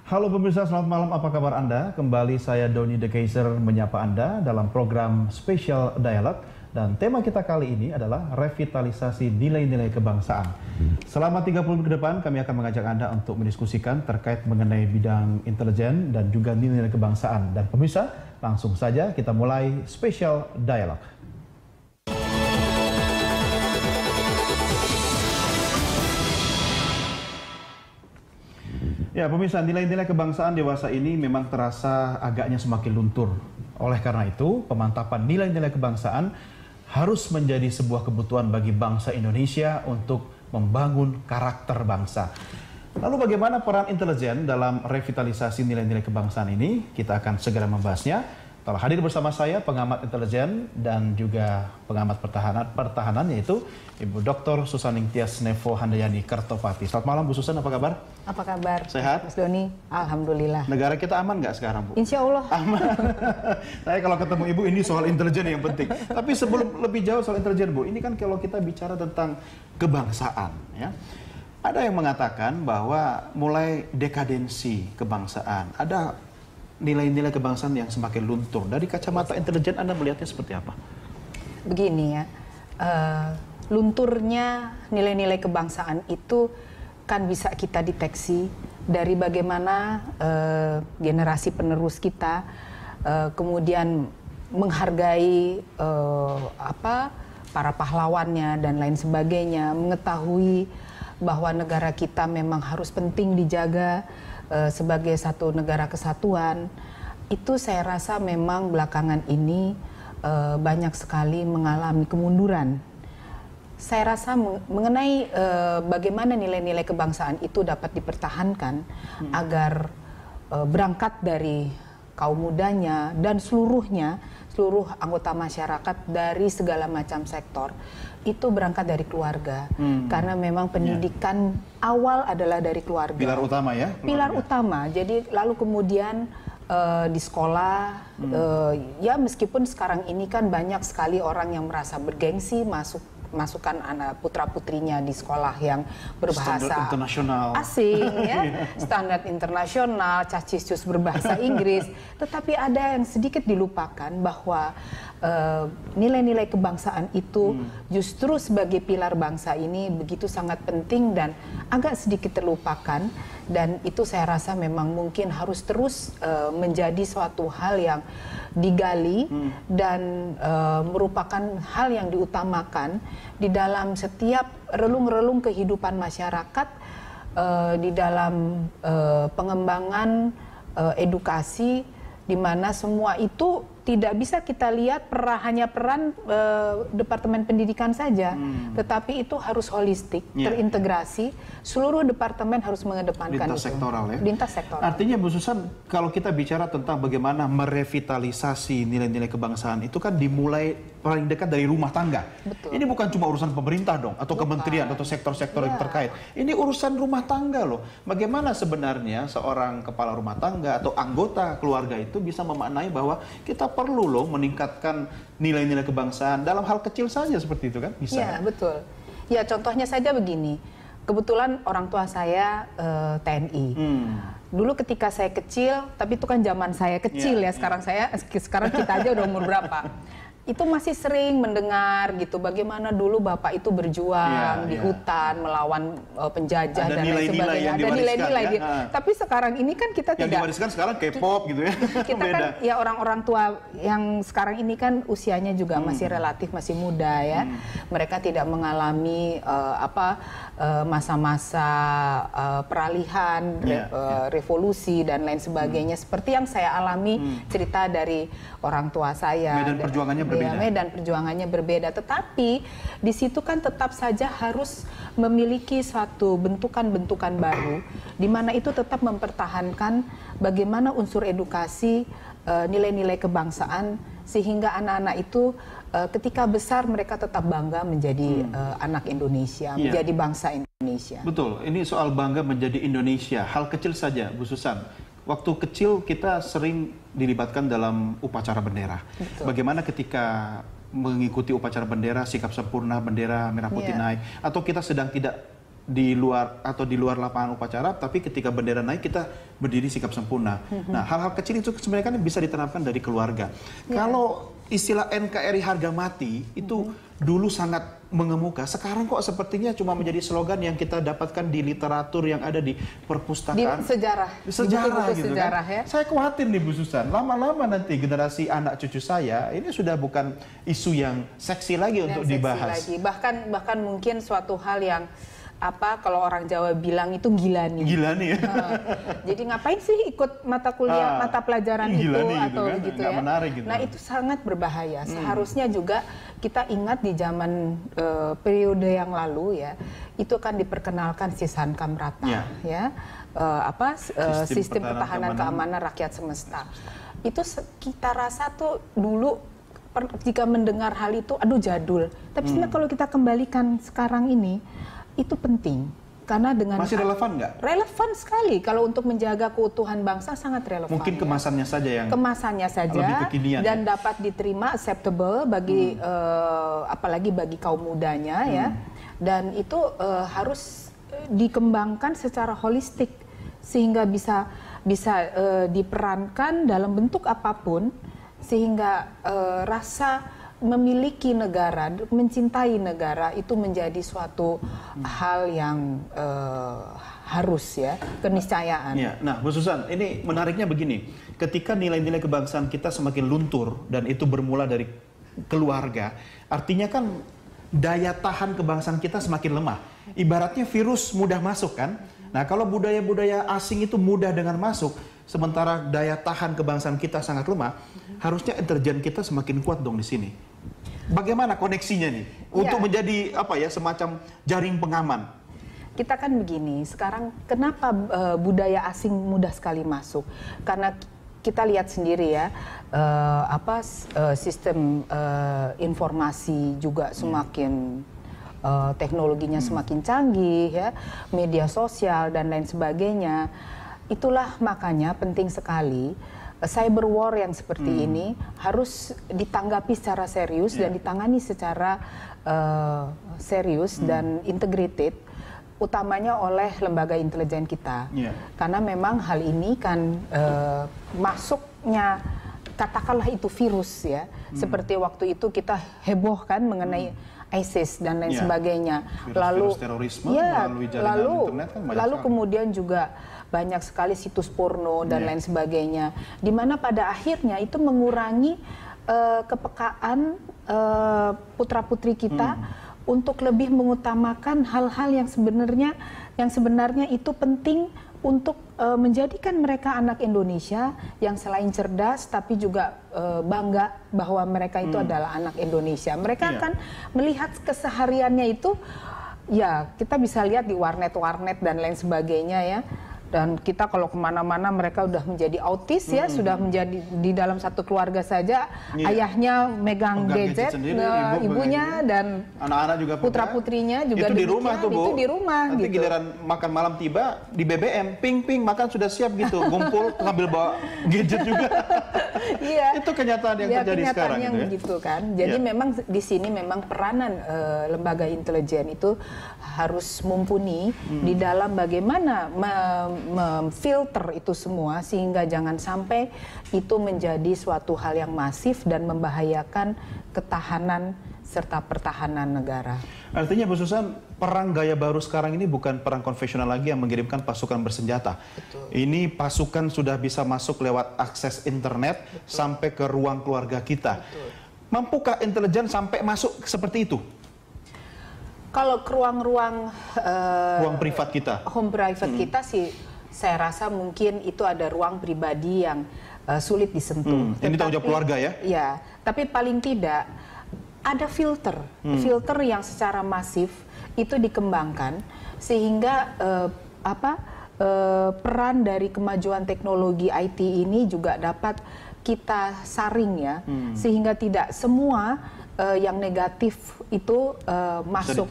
Halo pemirsa, selamat malam. Apa kabar Anda? Kembali saya Doni The Kaiser menyapa Anda dalam program Special Dialog. Dan tema kita kali ini adalah revitalisasi nilai-nilai kebangsaan. Selama 30 menit ke depan, kami akan mengajak Anda untuk mendiskusikan terkait mengenai bidang intelijen dan juga nilai-nilai kebangsaan. Dan pemirsa, langsung saja kita mulai Special Dialog. Ya, pemirsa, nilai-nilai kebangsaan dewasa ini memang terasa agaknya semakin luntur. Oleh karena itu, pemantapan nilai-nilai kebangsaan harus menjadi sebuah kebutuhan bagi bangsa Indonesia untuk membangun karakter bangsa. Lalu bagaimana peran intelijen dalam revitalisasi nilai-nilai kebangsaan ini? Kita akan segera membahasnya. Telah hadir bersama saya pengamat intelijen dan juga pengamat pertahanan yaitu Ibu Dr. Susaning Tias Nevo Handayani Kertopati. Selamat malam Bu Susan, apa kabar? Apa kabar? Sehat? Mas Doni, alhamdulillah. Negara kita aman nggak sekarang Bu? Insya Allah. Aman. Saya kalau ketemu Ibu ini soal intelijen yang penting. Tapi sebelum lebih jauh soal intelijen Bu, ini kan kalau kita bicara tentang kebangsaan ya. Ada yang mengatakan bahwa mulai dekadensi kebangsaan, ada nilai-nilai kebangsaan yang semakin luntur. Dari kacamata intelijen Anda melihatnya seperti apa? Begini ya, lunturnya nilai-nilai kebangsaan itu kan bisa kita deteksi dari bagaimana generasi penerus kita kemudian menghargai para pahlawannya dan lain sebagainya, mengetahui bahwa negara kita memang harus penting dijaga sebagai satu negara kesatuan. Itu saya rasa memang belakangan ini banyak sekali mengalami kemunduran. Saya rasa mengenai bagaimana nilai-nilai kebangsaan itu dapat dipertahankan agar berangkat dari kaum mudanya dan seluruh anggota masyarakat dari segala macam sektor itu berangkat dari keluarga, karena memang pendidikan awal adalah dari keluarga. Pilar utama ya? Keluarga. Pilar utama. Jadi lalu kemudian di sekolah, ya meskipun sekarang ini kan banyak sekali orang yang merasa bergengsi masukkan anak putra-putrinya di sekolah yang berbahasa standar internasional asing ya, standar internasional, cacisius berbahasa Inggris, tetapi ada yang sedikit dilupakan bahwa nilai-nilai kebangsaan itu justru sebagai pilar bangsa ini begitu sangat penting dan agak sedikit terlupakan, dan itu saya rasa memang mungkin harus terus menjadi suatu hal yang digali dan merupakan hal yang diutamakan di dalam setiap relung-relung kehidupan masyarakat, di dalam pengembangan edukasi, di mana semua itu tidak bisa kita lihat hanya peran Departemen Pendidikan saja, tetapi itu harus holistik, terintegrasi. Seluruh departemen harus mengedepankan lintas sektoral ya. Lintas sektoral. Artinya Bu Susan, kalau kita bicara tentang bagaimana merevitalisasi nilai-nilai kebangsaan itu kan dimulai paling dekat dari rumah tangga. Betul. Ini bukan cuma urusan pemerintah dong, atau kementerian atau sektor-sektor yang terkait. Ini urusan rumah tangga loh. Bagaimana sebenarnya seorang kepala rumah tangga atau anggota keluarga itu bisa memaknai bahwa kita perlu loh meningkatkan nilai-nilai kebangsaan dalam hal kecil saja seperti itu kan? Bisa. Ya, betul. Ya, contohnya saja begini. Kebetulan orang tua saya TNI. Dulu ketika saya kecil, tapi itu kan zaman saya kecil ya. Sekarang kita aja udah umur berapa? Itu masih sering mendengar gitu bagaimana dulu bapak itu berjuang di hutan melawan penjajah dan lain sebagainya. Ada nilai-nilai ya. Tapi sekarang ini kan kita yang tidak. Diwariskan sekarang K-pop gitu ya. Kita kan ya orang-orang tua yang sekarang ini kan usianya juga masih relatif masih muda ya. Mereka tidak mengalami masa-masa peralihan, revolusi dan lain sebagainya seperti yang saya alami cerita dari orang tua saya. Medan perjuangannya berbeda. Medan perjuangannya berbeda, tetapi di situ kan tetap saja harus memiliki suatu bentukan-bentukan baru, di mana itu tetap mempertahankan bagaimana unsur edukasi, nilai-nilai kebangsaan, sehingga anak-anak itu ketika besar mereka tetap bangga menjadi anak Indonesia, menjadi bangsa Indonesia. Betul, ini soal bangga menjadi Indonesia. Hal kecil saja, Bu Susan. Waktu kecil kita sering dilibatkan dalam upacara bendera. Betul. Bagaimana ketika mengikuti upacara bendera, sikap sempurna bendera merah putih naik, atau kita sedang tidak di luar lapangan upacara, tapi ketika bendera naik kita berdiri sikap sempurna. Nah, hal-hal kecil itu sebenarnya kan bisa diterapkan dari keluarga. Kalau istilah NKRI harga mati itu dulu sangat mengemuka, sekarang kok sepertinya cuma menjadi slogan yang kita dapatkan di literatur yang ada di perpustakaan. Di sejarah Gitu sejarah, kan. ya. Saya khawatir nih Bu Susan, lama-lama nanti generasi anak cucu saya ini sudah bukan isu yang seksi lagi untuk dibahas. Bahkan mungkin suatu hal yang kalau orang Jawa bilang itu gila nih. Gila nih ya. Jadi ngapain sih ikut mata kuliah, mata pelajaran itu nih, atau gitu ya. Menarik, gitu. Nah, itu sangat berbahaya. Seharusnya juga kita ingat di zaman periode yang lalu ya, itu kan diperkenalkan Sisan Kamrata ya. Sistem pertahanan keamanan rakyat semesta. Itu kita rasa tuh dulu jika mendengar hal itu aduh jadul. Tapi sebenarnya kalau kita kembalikan sekarang ini itu penting karena dengan masih relevan nggak? Relevan sekali kalau untuk menjaga keutuhan bangsa sangat relevan. Mungkin kemasannya saja yang lebih kekinian, dan dapat diterima acceptable bagi apalagi bagi kaum mudanya ya. Dan itu harus dikembangkan secara holistik sehingga bisa diperankan dalam bentuk apapun sehingga rasa memiliki negara, mencintai negara itu menjadi suatu hal yang harus ya, keniscayaan. Ya, nah Bu Susan, ini menariknya begini, ketika nilai-nilai kebangsaan kita semakin luntur dan itu bermula dari keluarga, artinya kan daya tahan kebangsaan kita semakin lemah. Ibaratnya virus mudah masuk kan? Nah kalau budaya-budaya asing itu mudah dengan masuk, sementara daya tahan kebangsaan kita sangat lemah, harusnya intelijen kita semakin kuat dong di sini. Bagaimana koneksinya nih untuk menjadi semacam jaring pengaman? Kita kan begini, sekarang kenapa budaya asing mudah sekali masuk? Karena kita lihat sendiri ya, sistem informasi juga semakin teknologinya semakin canggih ya, media sosial dan lain sebagainya. Itulah makanya penting sekali cyber war yang seperti ini harus ditanggapi secara serius dan ditangani secara serius dan integrated, utamanya oleh lembaga intelijen kita. Karena memang hal ini kan masuknya katakanlah itu virus ya, seperti waktu itu kita heboh kan mengenai ISIS dan lain sebagainya. Virus terorisme melalui jaringan internet kan lalu kemudian juga banyak sekali situs porno dan lain sebagainya, di mana pada akhirnya itu mengurangi kepekaan putra-putri kita untuk lebih mengutamakan hal-hal yang sebenarnya itu penting untuk menjadikan mereka anak Indonesia yang selain cerdas tapi juga bangga bahwa mereka itu adalah anak Indonesia. Mereka akan melihat kesehariannya itu, ya kita bisa lihat di warnet-warnet dan lain sebagainya ya. Dan kita kalau kemana-mana mereka udah menjadi autis ya, sudah menjadi di dalam satu keluarga saja, ayahnya megang gadget, ibunya dan anak-anak juga putra-putrinya juga itu di rumah tuh Bu. Itu di rumah. Nanti gitu. Giliran makan malam tiba di BBM, ping makan sudah siap gitu, ngumpul sambil bawa gadget juga. Iya. Itu kenyataan yang terjadi sekarang yang gitu ya. begitu kan. Jadi memang di sini memang peranan lembaga intelijen itu harus mumpuni di dalam bagaimana memfilter itu semua sehingga jangan sampai itu menjadi suatu hal yang masif dan membahayakan ketahanan serta pertahanan negara. Artinya Bu Susan, perang gaya baru sekarang ini bukan perang konvensional lagi yang mengirimkan pasukan bersenjata. Betul. Ini pasukan sudah bisa masuk lewat akses internet sampai ke ruang keluarga kita. Betul. Mampukah intelijen sampai masuk seperti itu? Kalau ke ruang-ruang ruang privat kita, home private kita sih, saya rasa mungkin itu ada ruang pribadi yang sulit disentuh. Ini tanggung jawab keluarga ya? Ya, tapi paling tidak ada filter yang secara masif itu dikembangkan sehingga peran dari kemajuan teknologi IT ini juga dapat kita saring ya, sehingga tidak semua yang negatif itu masuk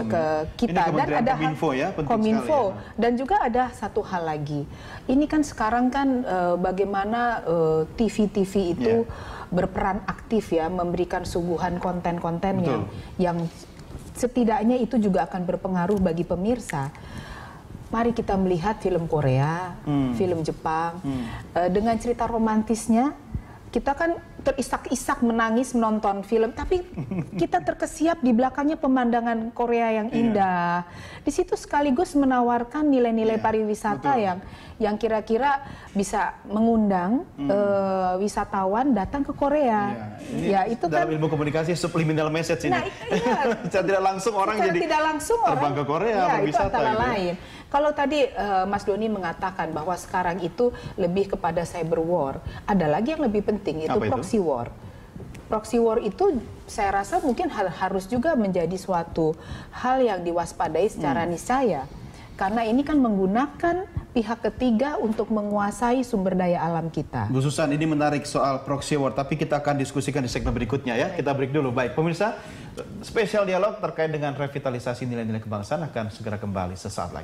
ke kita. Dan ada Kominfo ya, Kominfo ya. Dan juga ada satu hal lagi, ini kan sekarang kan bagaimana TV-TV itu berperan aktif ya, memberikan suguhan konten-konten yang setidaknya itu juga akan berpengaruh bagi pemirsa. Mari kita melihat film Korea, film Jepang, dengan cerita romantisnya, kita kan terisak-isak menangis menonton film, tapi kita terkesiap di belakangnya pemandangan Korea yang indah. Di situ sekaligus menawarkan nilai-nilai pariwisata yang kira-kira bisa mengundang wisatawan datang ke Korea. Itu dalam ilmu komunikasi subliminal message ini. Nah, iya. Secara tidak langsung orang jadi terbang ke Korea berwisata. Itu antara lain. Kalau tadi Mas Doni mengatakan bahwa sekarang itu lebih kepada cyber war, ada lagi yang lebih penting, itu proxy war. Proxy war itu saya rasa mungkin harus juga menjadi suatu hal yang diwaspadai secara niscaya. Karena ini kan menggunakan pihak ketiga untuk menguasai sumber daya alam kita. Bu Susan, ini menarik soal proxy war, tapi kita akan diskusikan di segmen berikutnya ya. Kita break dulu. Baik, pemirsa, spesial dialog terkait dengan revitalisasi nilai-nilai kebangsaan akan segera kembali sesaat lagi.